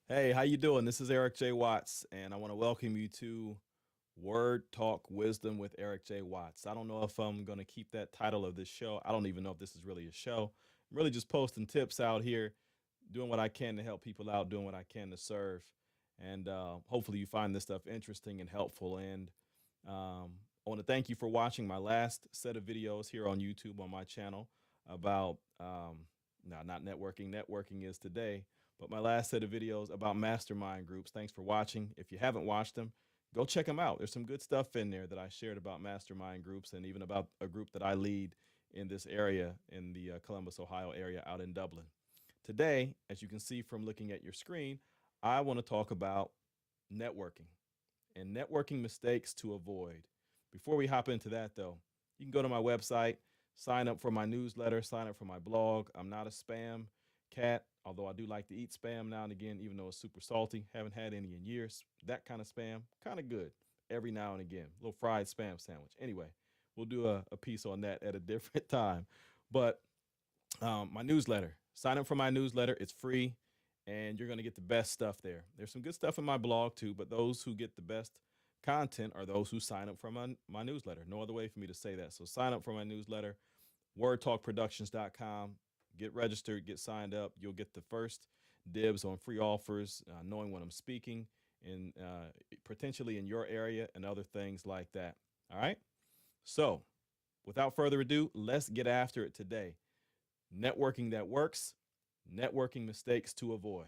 Hey, how you doing? This is Eric J. Watts, and I want to welcome you to Word Talk Wisdom with Eric J. Watts. I don't know if I'm going to keep that title of this show. I don't even know if this is really a show. I'm really just posting tips out here, doing what I can to help people out, doing what I can to serve, and hopefully you find this stuff interesting and helpful. And I want to thank you for watching my last set of videos here on YouTube on my channel about no, not networking. Networking is today, but my last set of videos about mastermind groups. Thanks for watching. If you haven't watched them, go check them out. There's some good stuff in there that I shared about mastermind groups and even about a group that I lead in this area in the Columbus, Ohio area out in Dublin. Today, as you can see from looking at your screen, I want to talk about networking and networking mistakes to avoid. Before we hop into that, though, you can go to my website, sign up for my newsletter, sign up for my blog. I'm not a spam cat, although I do like to eat spam now and again, even though it's super salty. Haven't had any in years. That kind of spam, kind of good every now and again. A little fried spam sandwich. Anyway, we'll do a piece on that at a different time. But my newsletter, sign up for my newsletter. It's free and you're going to get the best stuff there. There's some good stuff in my blog too, but those who get the best content are those who sign up for my newsletter. No other way for me to say that. So sign up for my newsletter, wordtalkproductions.com. Get registered, get signed up. You'll get the first dibs on free offers, knowing when I'm speaking, and potentially in your area and other things like that. All right. So without further ado, let's get after it today. Networking that works, networking mistakes to avoid.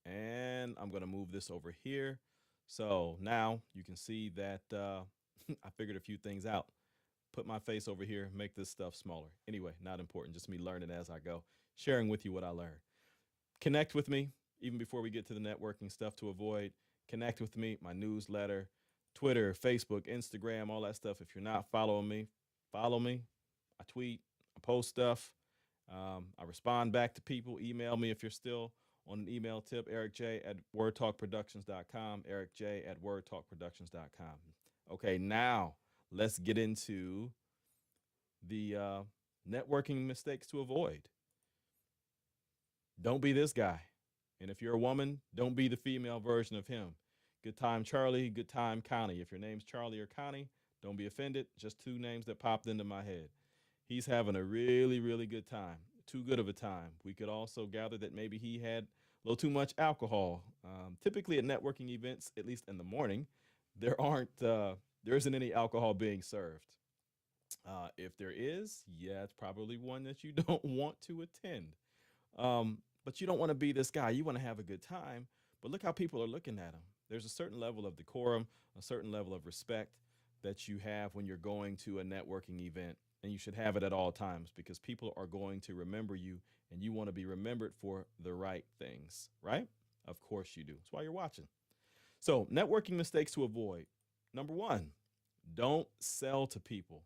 And I'm going to move this over here. So now you can see that I figured a few things out. Put my face over here, make this stuff smaller. Anyway, not important, just me learning as I go, sharing with you what I learned. Connect with me, even before we get to the networking stuff to avoid. Connect with me, my newsletter, Twitter, Facebook, Instagram, all that stuff. If you're not following me, follow me. I tweet, I post stuff. I respond back to people. Email me if you're still on an email tip, ericj@wordtalkproductions.com, ericj@wordtalkproductions.com. Okay, now let's get into the networking mistakes to avoid. Don't be this guy. And if you're a woman, don't be the female version of him. Good time, Charlie. Good time, Connie. If your name's Charlie or Connie, don't be offended. Just two names that popped into my head. He's having a really, really good time. Too good of a time. We could also gather that maybe he had a little too much alcohol. Typically at networking events, at least in the morning, there isn't any alcohol being served. If there is, yeah, it's probably one that you don't want to attend. But you don't want to be this guy. You want to have a good time. But look how people are looking at him. There's a certain level of decorum, a certain level of respect that you have when you're going to a networking event. And you should have it at all times because people are going to remember you and you want to be remembered for the right things, right? Of course you do. That's why you're watching. So, networking mistakes to avoid. Number one, don't sell to people.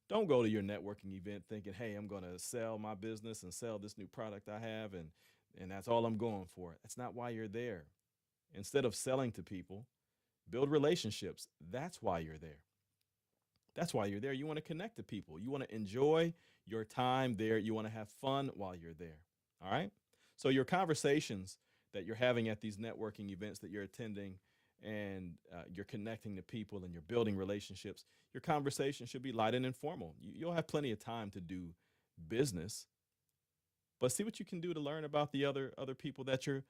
Don't go to your networking event thinking, hey, I'm going to sell my business and sell this new product I have, and that's all I'm going for. That's not why you're there. Instead of selling to people, build relationships. That's why you're there. That's why you're there. You want to connect to people. You want to enjoy your time there. You want to have fun while you're there. All right. So your conversations that you're having at these networking events that you're attending and you're connecting to people and you're building relationships, your conversation should be light and informal. You'll have plenty of time to do business, but see what you can do to learn about the other people that you're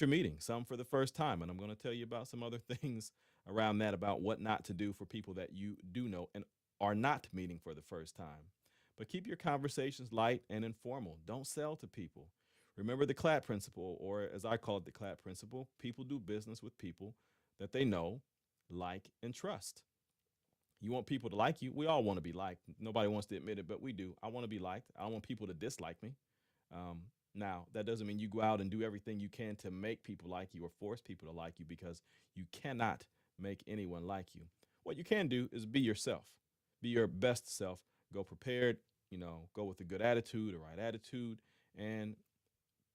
meeting, some for the first time. And I'm going to tell you about some other things around that, about what not to do for people that you do know and are not meeting for the first time. But keep your conversations light and informal. Don't sell to people. Remember the CLAP principle, or as I call it, the CLAP principle. People do business with people that they know, like, and trust. You want people to like you. We all want to be liked. Nobody wants to admit it, but we do. I want to be liked. I don't want people to dislike me. Um, Now, that doesn't mean you go out and do everything you can to make people like you or force people to like you, because you cannot make anyone like you. What you can do is be yourself, be your best self, go prepared, go with a good attitude, a right attitude. And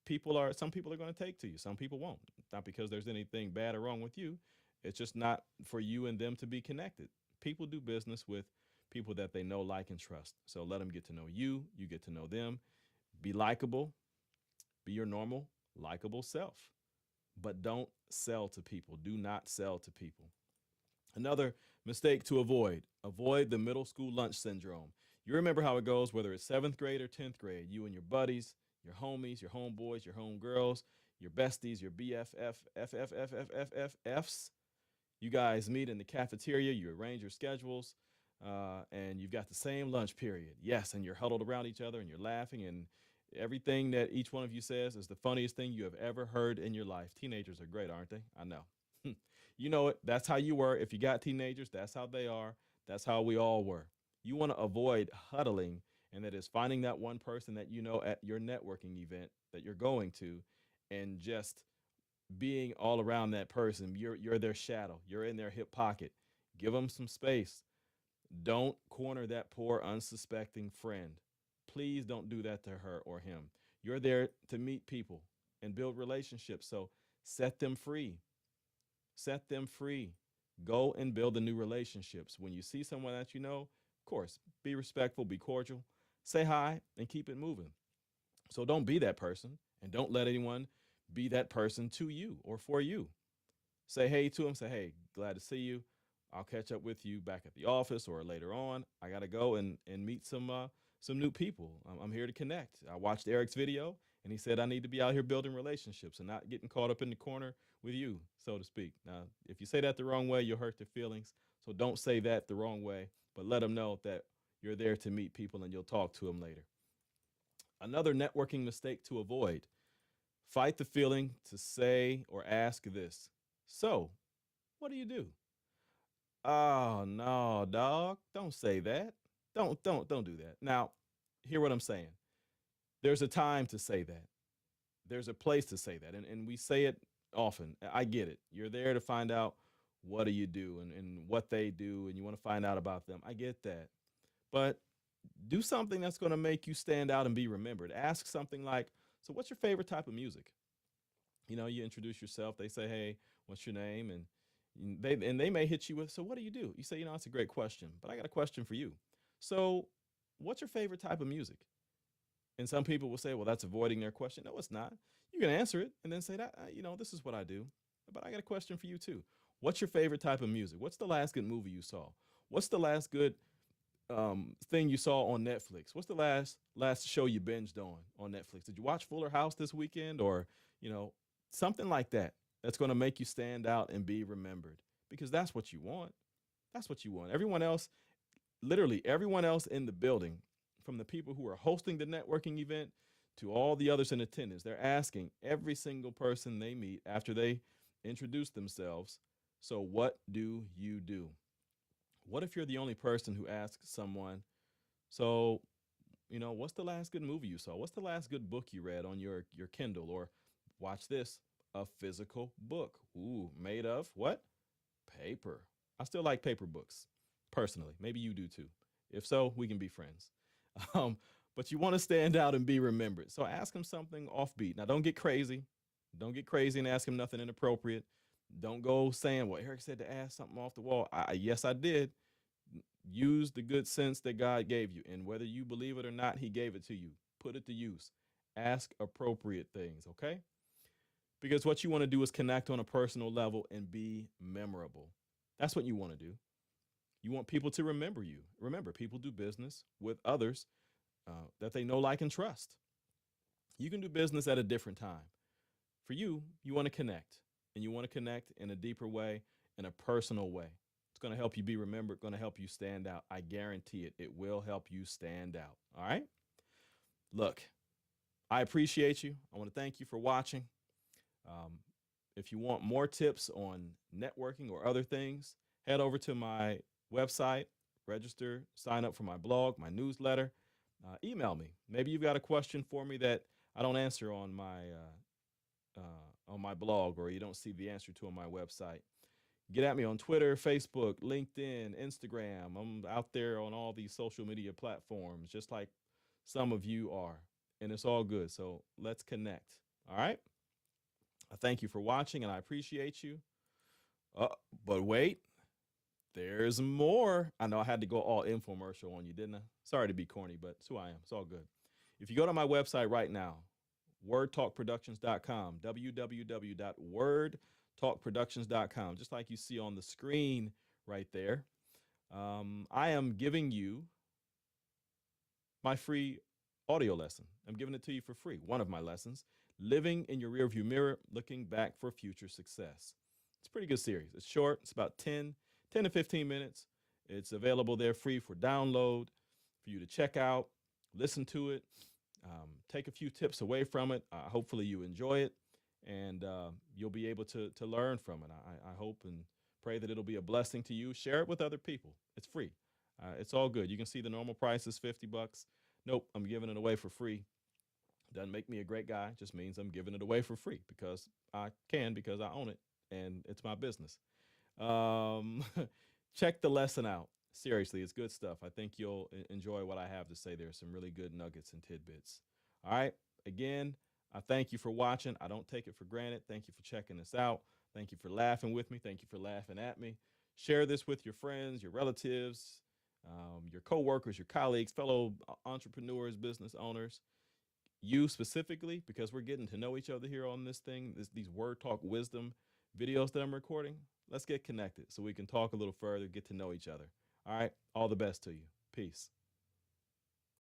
some people are going to take to you. Some people won't. Not because there's anything bad or wrong with you. It's just not for you and them to be connected. People do business with people that they know, like, and trust. So let them get to know you. You get to know them. Be likable, be your normal likable self. But don't sell to people. Do not sell to people. Another mistake to avoid the middle school lunch syndrome. You remember how it goes, whether it's seventh grade or 10th grade, you and your buddies, your homies, your homeboys, your homegirls, your besties, your BFFs. You guys meet in the cafeteria, you arrange your schedules, and you've got the same lunch period. Yes, and you're huddled around each other and you're laughing, and everything that each one of you says is the funniest thing you have ever heard in your life. Teenagers are great, aren't they? I know. You know it. That's how you were. If you got teenagers, that's how they are. That's how we all were. You want to avoid huddling, and that is finding that one person that you know at your networking event that you're going to, and just being all around that person. You're their shadow. You're in their hip pocket. Give them some space. Don't corner that poor unsuspecting friend. Please don't do that to her or him. You're there to meet people and build relationships. So set them free. Set them free. Go and build the new relationships. When you see someone that you know, of course, be respectful, be cordial, say hi, and keep it moving. So don't be that person, and don't let anyone be that person to you or for you. Say hey to them, say, hey, glad to see you. I'll catch up with you back at the office or later on. I got to go and meet some new people. I'm here to connect. I watched Eric's video, and he said I need to be out here building relationships and not getting caught up in the corner with you, so to speak. Now, if you say that the wrong way, you'll hurt their feelings. So don't say that the wrong way, but let them know that you're there to meet people and you'll talk to them later. Another networking mistake to avoid: fight the feeling to say or ask this. So, what do you do? Oh no, dog. Don't say that. Don't do that. Now, hear what I'm saying. There's a time to say that. There's a place to say that. And we say it often. I get it. You're there to find out what do you do and what they do, and you want to find out about them. I get that. But do something that's going to make you stand out and be remembered. Ask something like, so what's your favorite type of music? You introduce yourself. They say, hey, what's your name? And they may hit you with, so what do you do? You say, that's a great question, but I got a question for you. So what's your favorite type of music? And some people will say, well, that's avoiding their question. No, it's not. You can answer it and then say that, this is what I do. But I got a question for you too. What's your favorite type of music? What's the last good movie you saw? What's the last good thing you saw on Netflix? What's the last show you binged on Netflix? Did you watch Fuller House this weekend, or something like that? That's going to make you stand out and be remembered, because that's what you want. That's what you want. Everyone else, literally everyone else in the building, from the people who are hosting the networking event to all the others in attendance, they're asking every single person they meet after they introduce themselves, so what do you do? What if you're the only person who asks someone, so, what's the last good movie you saw? What's the last good book you read on your Kindle? Or watch this, a physical book. Ooh, made of what? Paper. I still like paper books, personally. Maybe you do too. If so, we can be friends. Um, but you want to stand out and be remembered. So ask him something offbeat. Now, don't get crazy. Don't get crazy and ask him nothing inappropriate. Don't go saying, well, Eric said to ask something off the wall. Yes, I did. Use the good sense that God gave you. And whether you believe it or not, he gave it to you. Put it to use. Ask appropriate things, okay? Because what you want to do is connect on a personal level and be memorable. That's what you want to do. You want people to remember you. Remember, people do business with others that they know, like, and trust. You can do business at a different time. For you, you want to connect, and you want to connect in a deeper way, in a personal way. It's going to help you be remembered, going to help you stand out. I guarantee it. It will help you stand out. All right? Look, I appreciate you. I want to thank you for watching. If you want more tips on networking or other things, head over to my website, register, sign up for my blog, my newsletter, email me. Maybe you've got a question for me that I don't answer on my blog, or you don't see the answer to on my website. Get at me on Twitter, Facebook, LinkedIn, Instagram. I'm out there on all these social media platforms, just like some of you are, and it's all good. So let's connect. All right. I thank you for watching, and I appreciate you. But wait, there's more. I know I had to go all infomercial on you, didn't I? Sorry to be corny, but it's who I am. It's all good. If you go to my website right now, wordtalkproductions.com, www.wordtalkproductions.com, just like you see on the screen right there. I am giving you my free audio lesson. I'm giving it to you for free. One of my lessons, Living in Your Rearview Mirror, Looking Back for Future Success. It's a pretty good series. It's short. It's about 10 to 15 minutes. It's available there free for download, for you to check out, listen to it, take a few tips away from it. Hopefully you enjoy it, and you'll be able to learn from it. I hope and pray that it'll be a blessing to you. Share it with other people. It's free. It's all good. You can see the normal price is $50. Nope, I'm giving it away for free. Doesn't make me a great guy. Just means I'm giving it away for free because I can, because I own it, and it's my business. Check the lesson out. Seriously, it's good stuff. I think you'll enjoy what I have to say. There's some really good nuggets and tidbits. All right. Again, I thank you for watching. I don't take it for granted. Thank you for checking this out. Thank you for laughing with me. Thank you for laughing at me. Share this with your friends, your relatives, your coworkers, your colleagues, fellow entrepreneurs, business owners. You specifically, because we're getting to know each other here on this thing, these Word Talk Wisdom videos that I'm recording. Let's get connected so we can talk a little further, get to know each other. All right. All the best to you. Peace.